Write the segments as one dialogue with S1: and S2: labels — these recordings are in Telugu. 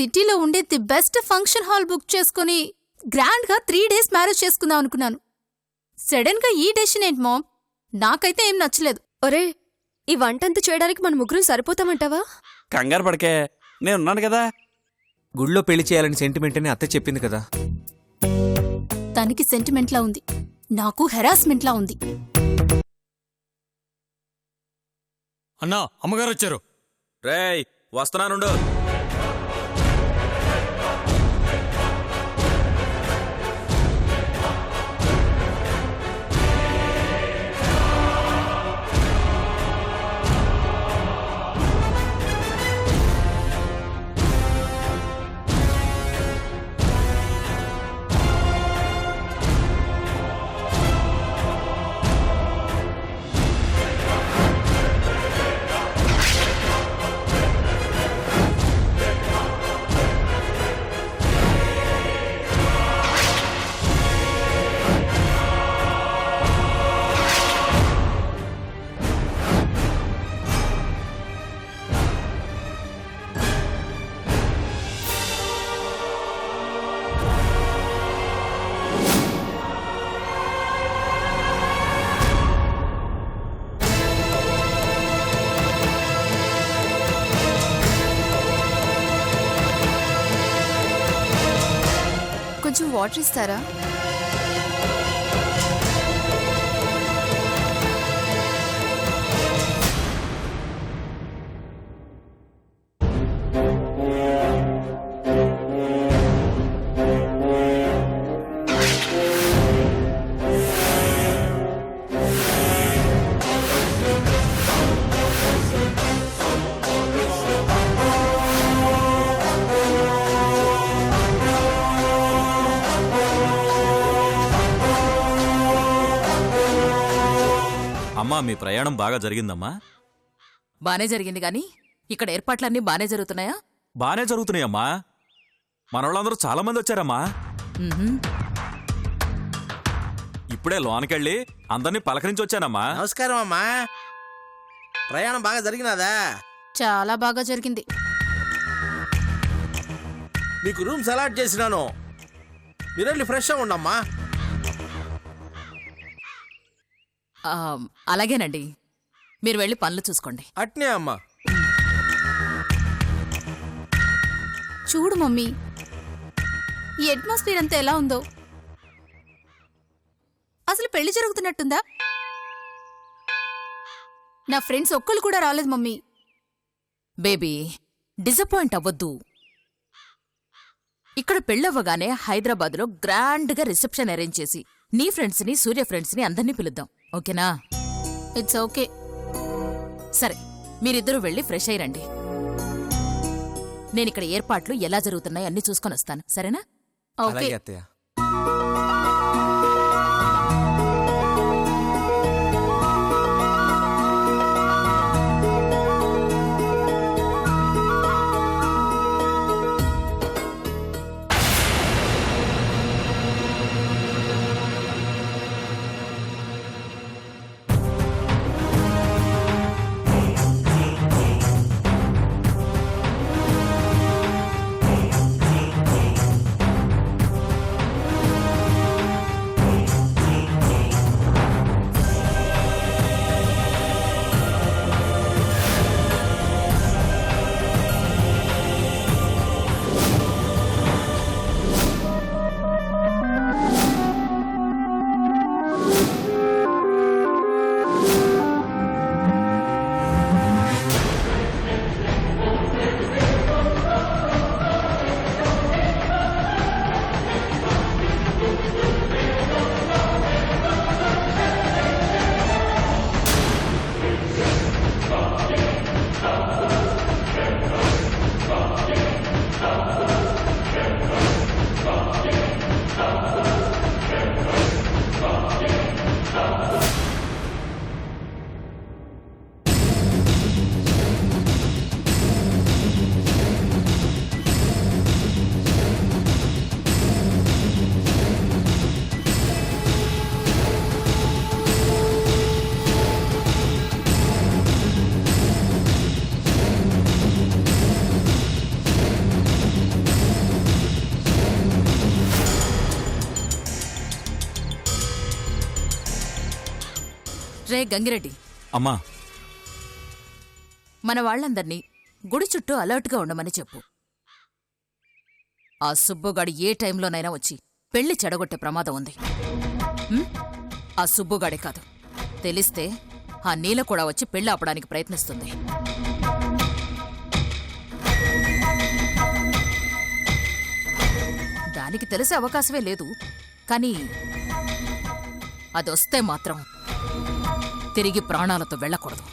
S1: సిటీలో ఉండే the best function hall book చేసుకుని గ్రాండ్ గా 3 days మ్యారేజ్ చేసుకుందాం అనుకున్నాను. సడన్ గా ఈ డెసిషన్ ఏంటి మామ్? నాకైతే ఏం నచ్చలేదు.
S2: ఒరే, ఈ వంటంతా చేయడానికి మన ముగ్గురు సరిపోతామంటావా?
S3: కంగారు పడకే, నేనున్నాను కదా.
S4: గుళ్ళో పెళ్లి చేయాలని సెంటిమెంట్ అని అత్త చెప్పింది కదా.
S1: తనకి సెంటిమెంట్లా ఉంది, నాకు హెరాస్మెంట్లా ఉంది.
S5: అన్నా, అమ్మగారు వచ్చారు.
S3: రేయ్ వస్తున్నానుండు.
S2: కొంచెం వాటర్ ఇస్తారా?
S3: అమ్మా, మీ ప్రయాణం బాగా జరిగిందమ్మా?
S6: బానే జరిగింది గాని ఇక్కడ ఏర్పాట్లన్నీ బానే జరుగుతున్నాయా?
S3: బానే జరుగుతున్నాయమ్మా. మనోళ్ళందరూ చాలా మంది వచ్చారమ్మా. ఇప్పుడే లోనకెళ్ళి అందరినీ పలకరించి వచ్చానమ్మా.
S7: నమస్కారం అమ్మా. ప్రయాణం బాగా జరిగినాదా?
S1: చాలా బాగా జరిగింది.
S7: మీకు రూమ్స్ అలాట్ చేసినాను, మీరు వెళ్ళి ఫ్రెష్గా ఉండమ్మా.
S6: అలాగేనండి, మీరు వెళ్ళి పనులు చూసుకోండి.
S7: అట్నే అమ్మా.
S1: చూడు మమ్మీ, ఈ అట్మాస్ఫియర్ అంతా ఎలా ఉందో. అసలు పెళ్లి జరుగుతున్నట్టుందా? నా ఫ్రెండ్స్ ఒక్కళ్ళు కూడా రాలేదు మమ్మీ.
S6: బేబీ, డిసప్పాయింట్ అవ్వద్దు. ఇక్కడ పెళ్ళవ్వగానే హైదరాబాద్లో గ్రాండ్గా రిసెప్షన్ అరేంజ్ చేసి నీ ఫ్రెండ్స్ని, సూర్య ఫ్రెండ్స్ని అందరినీ పిలుద్దాం. ఓకేనా?
S1: It's okay.
S6: సరే, మీరిద్దరూ వెళ్ళి ఫ్రెష్ అయ్యండి. నేనిక్కడ ఏర్పాట్లు ఎలా జరుగుతున్నాయి అన్నీ చూసుకొని వస్తాను. సరేనా?
S1: ఓకే.
S4: అలాగే అత్తయ్య.
S6: రే గంగిరెడ్డి,
S3: అమ్మా
S6: మన వాళ్ళందర్నీ గుడి చుట్టూ అలర్ట్గా ఉండమని చెప్పు. ఆ సుబ్బుగాడు ఏ టైంలోనైనా వచ్చి పెళ్లి చెడగొట్టే ప్రమాదం ఉంది. ఆ సుబ్బుగాడే కాదు, తెలిస్తే ఆ నీల కూడా వచ్చి పెళ్లి ఆపడానికి ప్రయత్నిస్తుంది. దానికి తెలిసే అవకాశమే లేదు. కానీ అదొస్తే మాత్రం తిరిగి ప్రాణాలతో వెళ్ళకూడదు.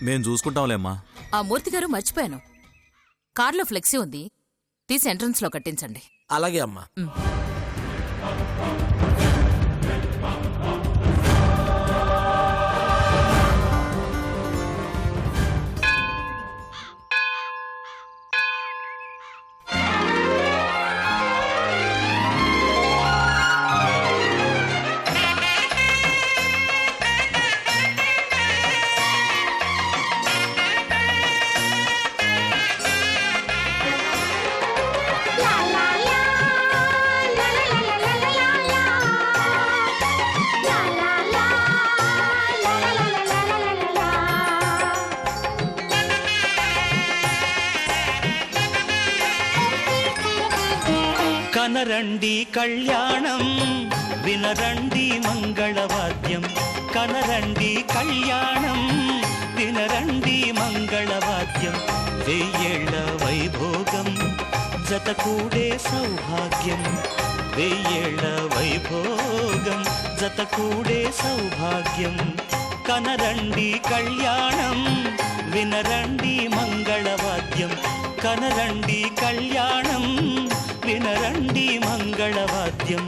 S3: మేం చూసుకుంటాంలేమ్మా.
S6: ఆ మూర్తిగారు మర్చిపోయాను, కార్లో ఫ్లెక్సీ ఉంది, తీసి ఎంట్రన్స్లో కట్టించండి.
S7: అలాగే అమ్మా.
S8: కనరండి కళ్యాణం వినరండి మంగళవాద్యం, కనరండి కళ్యాణం వినరండి మంగళవాద్యం, వెయ్యేళ్ల వైభోగం జతకూడే సౌభాగ్యం, వెయ్యేళ్ల వైభోగం జతకూడే సౌభాగ్యం, కనరండి కళ్యాణం వినరండి మంగళవాద్యం, కనరండి కళ్యాణం వినరండి మంగళవాద్యం.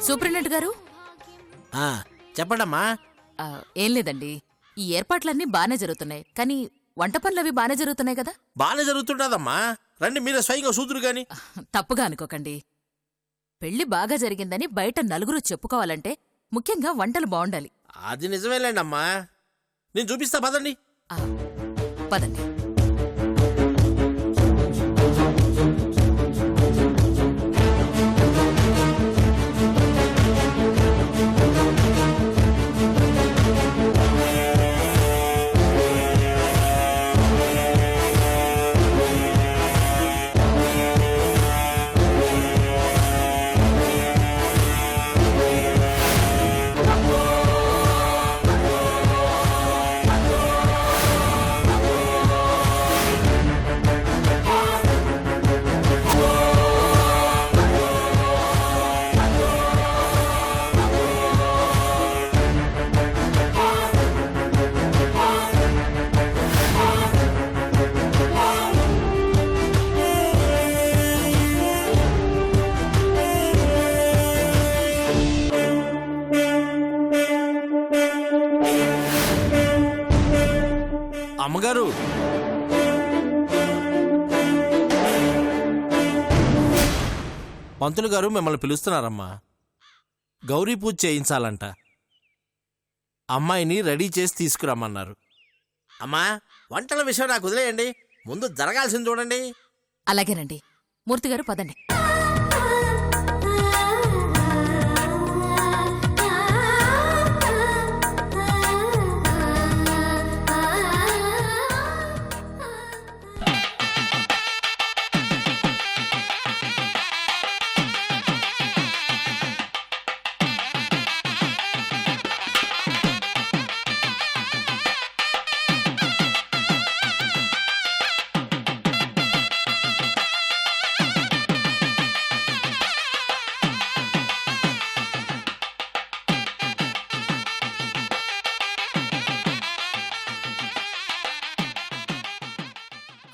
S6: సూపరింటెండెంట్ గారు,
S7: చెప్పండమ్మా.
S6: ఏం లేదండి, ఈ ఏర్పాట్లన్నీ బానే జరుగుతున్నాయి, కానీ వంట పనులవి బానే జరుగుతున్నాయి కదా?
S7: బాగానే జరుగుతుండదమ్మా. రండి మీరే స్వయంగా చూదురు గాని.
S6: తప్పుగా అనుకోకండి. పెళ్లి బాగా జరిగిందని బయట నలుగురు చెప్పుకోవాలంటే ముఖ్యంగా వంటలు బావుండాలి.
S7: అది నిజమేలేండి అమ్మా. నేను చూపిస్తా పదండి.
S6: పదండి.
S7: పంతులు గారు మిమ్మల్ని పిలుస్తున్నారమ్మా. గౌరీ పూజ చేయించాలంట. అమ్మాయిని రెడీ చేసి తీసుకురమ్మన్నారు. అమ్మా, వంటల విషయం నాకు వదిలేయండి, ముందు జరగాల్సింది చూడండి.
S6: అలాగేనండి. మూర్తిగారు పదండి.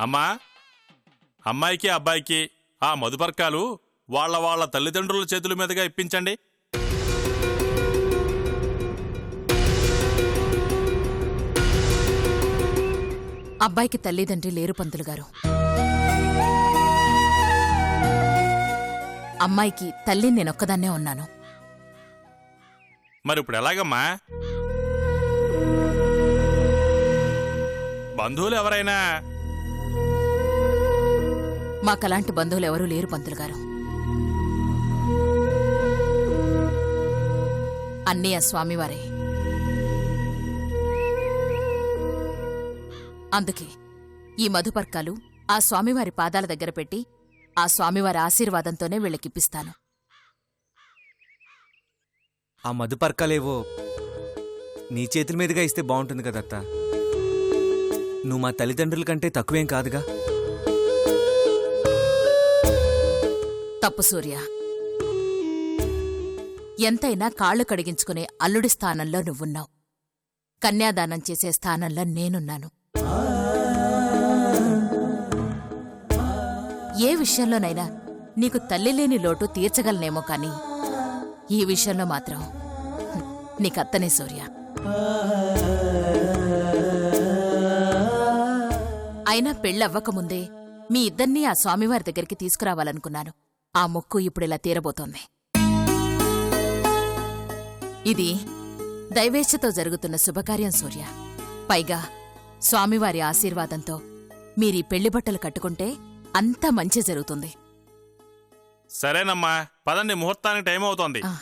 S3: అమ్మా, అమ్మాయికి అబ్బాయికి ఆ మధుపర్కాలు వాళ్ళ తల్లిదండ్రుల చేతుల మీదుగా ఇప్పించండి.
S6: అబ్బాయికి తల్లిదండ్రి లేరు పంతులు గారు. అమ్మాయికి తల్లి నేనొక్కదాన్నే ఉన్నాను.
S3: మరి ఇప్పుడు ఎలాగమ్మా? బంధువులు ఎవరైనా?
S6: మాకలాంటి బంధువులు ఎవరూ లేరు పంతులు గారు. అన్నీ ఆ స్వామివారే. అందుకే ఈ మధుపర్కాలు ఆ స్వామివారి పాదాల దగ్గర పెట్టి ఆ స్వామివారి ఆశీర్వాదంతోనే వీళ్ళకిప్పిస్తాను.
S4: ఆ మధుపర్కాలేవో నీ చేతుల మీదుగా ఇస్తే బాగుంటుంది కదా అత్త. నువ్వు మా తల్లిదండ్రుల కంటే తక్కువేం కాదుగా.
S6: తప్పు సూర్య. ఎంతైనా కాళ్లు కడిగించుకునే అల్లుడి స్థానంలో నువ్వున్నావు. కన్యాదానం చేసే స్థానంలో నేనున్నాను. ఏ విషయంలోనైనా నీకు తల్లి లేని లోటు తీర్చగలనేమో కాని ఈ విషయంలో మాత్రం నీకత్తనే సూర్య. అయినా పెళ్ళవ్వకముందే మీ ఇద్దరినీ ఆ స్వామివారి దగ్గరికి తీసుకురావాలనుకున్నాను. ఆ మొక్కు ఇప్పుడిలా తీరబోతోంది. ఇది దైవేచ్ఛతో జరుగుతున్న శుభకార్యం సూర్య. పైగా స్వామివారి ఆశీర్వాదంతో మీరీ పెళ్లిబట్టలు కట్టుకుంటే అంతా మంచి జరుగుతుంది.
S3: సరేనమ్మా, పదండి, ముహూర్తానికి టైం అవుతోంది.
S6: ఆ.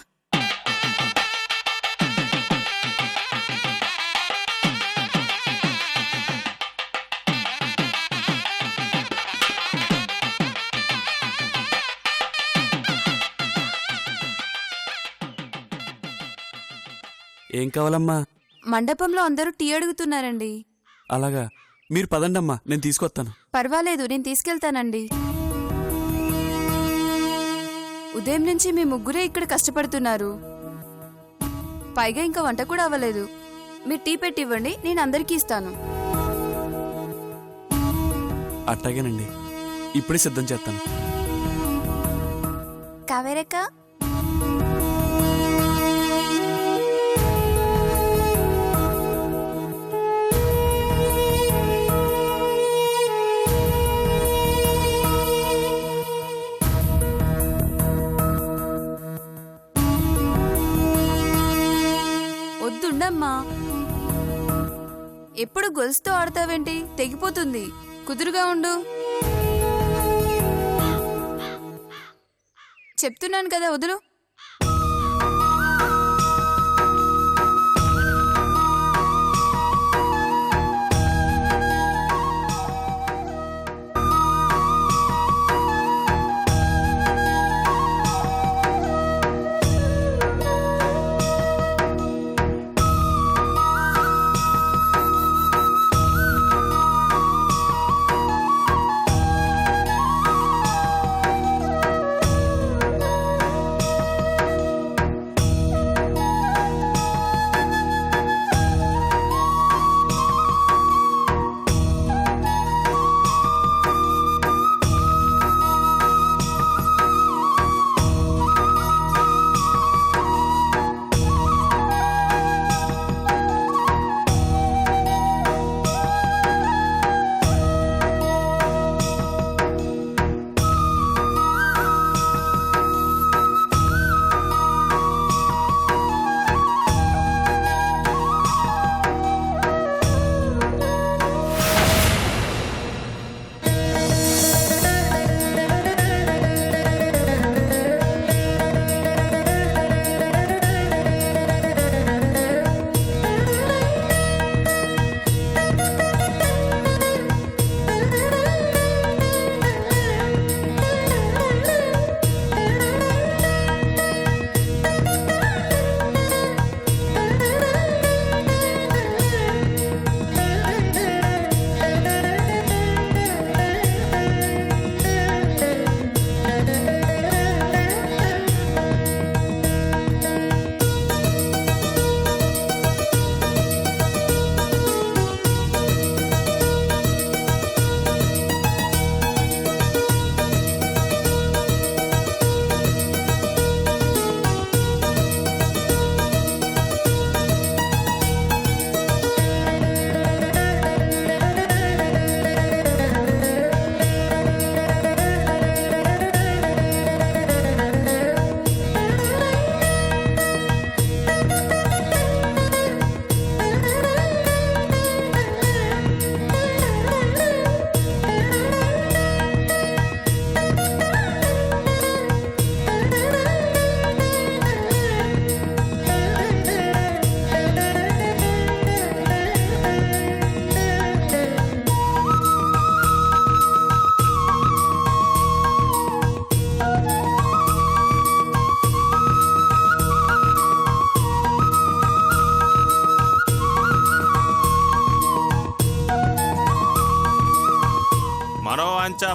S9: ఏం కావాలమ్మా?
S2: మండపంలో అందరూ టీ అడుగుతున్నారండి.
S9: అలాగా, మీరు పదండమ్మా, నేను తీసుకొస్తాను.
S2: పర్వాలేదు, నేను తీసుకెళ్తానండి. ఉదయం నుంచి మీ ముగ్గురే ఇక్కడ కష్టపడుతున్నారు. పైగా ఇంకా వంట కూడా అవ్వలేదు. మీరు టీ పెట్టి ఇవ్వండి, నేను అందరికీ ఇస్తాను.
S9: అట్టాగేనండి, ఇప్పుడే సిద్ధం చేస్తాను.
S2: కావేరక్క, వద్దుండమ్మా. ఎప్పుడు గొలుసుతో ఆడతావేంటి? తెగిపోతుంది. కుదురుగా ఉండు. చెప్తున్నాను కదా, వదులు.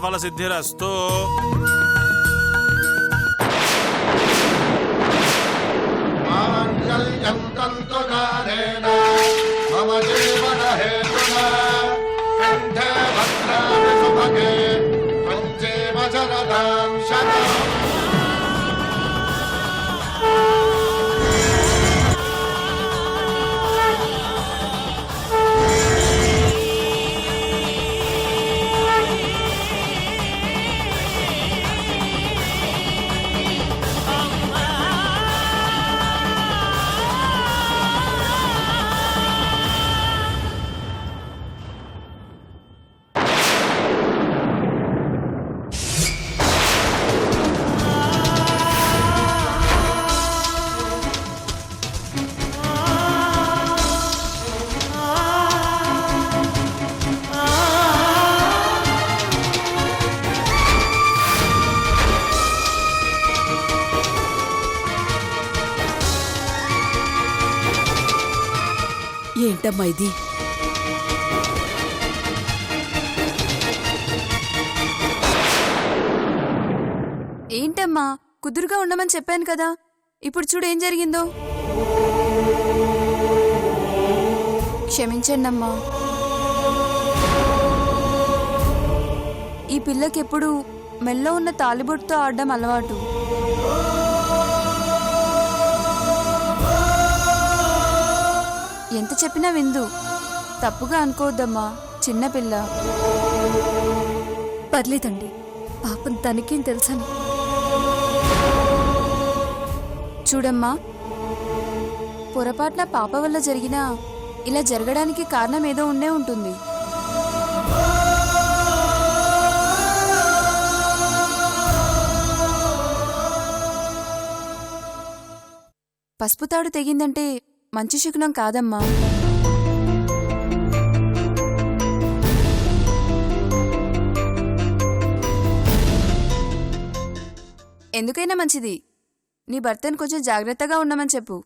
S3: ఫల సిద్ధిరస్తు.
S6: ఏంటమ్మా ఇది?
S2: ఏంటమ్మా కుదురుగా ఉండమని చెప్పాను కదా, ఇప్పుడు చూడు ఏం జరిగిందో. క్షమించండి అమ్మా. ఈ పిల్లకెప్పుడు మెల్లో ఉన్న తాలిబొట్టుతో ఆడడం అలవాటు. ఎంత చెప్పినా విందు. తప్పుగా అనుకోవద్దమ్మా, చిన్నపిల్ల.
S1: పర్లేదండి, పాపం తనకేం తెలుసని.
S2: చూడమ్మా, పొరపాటున పాప వల్ల జరిగినా ఇలా జరగడానికి కారణం ఏదో ఉండే ఉంటుంది. పసుపు తాడు తెగిందంటే మంచి శకునం కాదమ్మా. ఎందుకైనా మంచిది నీ భర్తను కొంచెం జాగ్రత్తగా ఉండమని చెప్పు.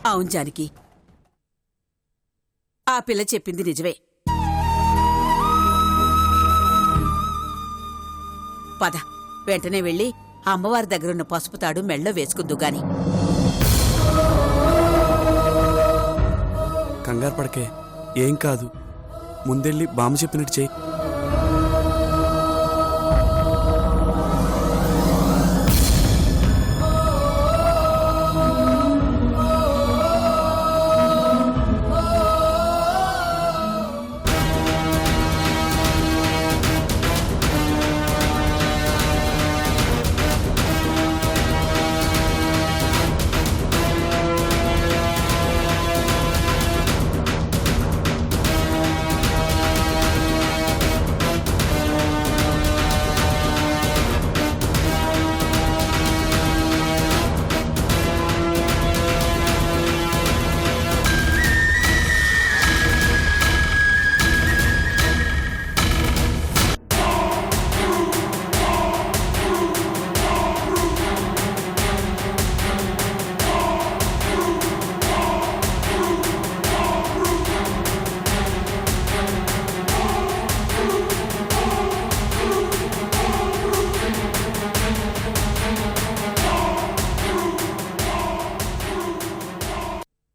S6: అవును జానకి, ఆ పిల్ల చెప్పింది నిజమే. పద, వెంటనే వెళ్ళి అమ్మవారి దగ్గరున్న పసుపు తాడు మెళ్ళో వేసుకుందు గాని.
S9: కంగారు పడకే, ఏం కాదు. ముందెళ్ళి బామ్మ చెప్పినట్టు చెయ్యి.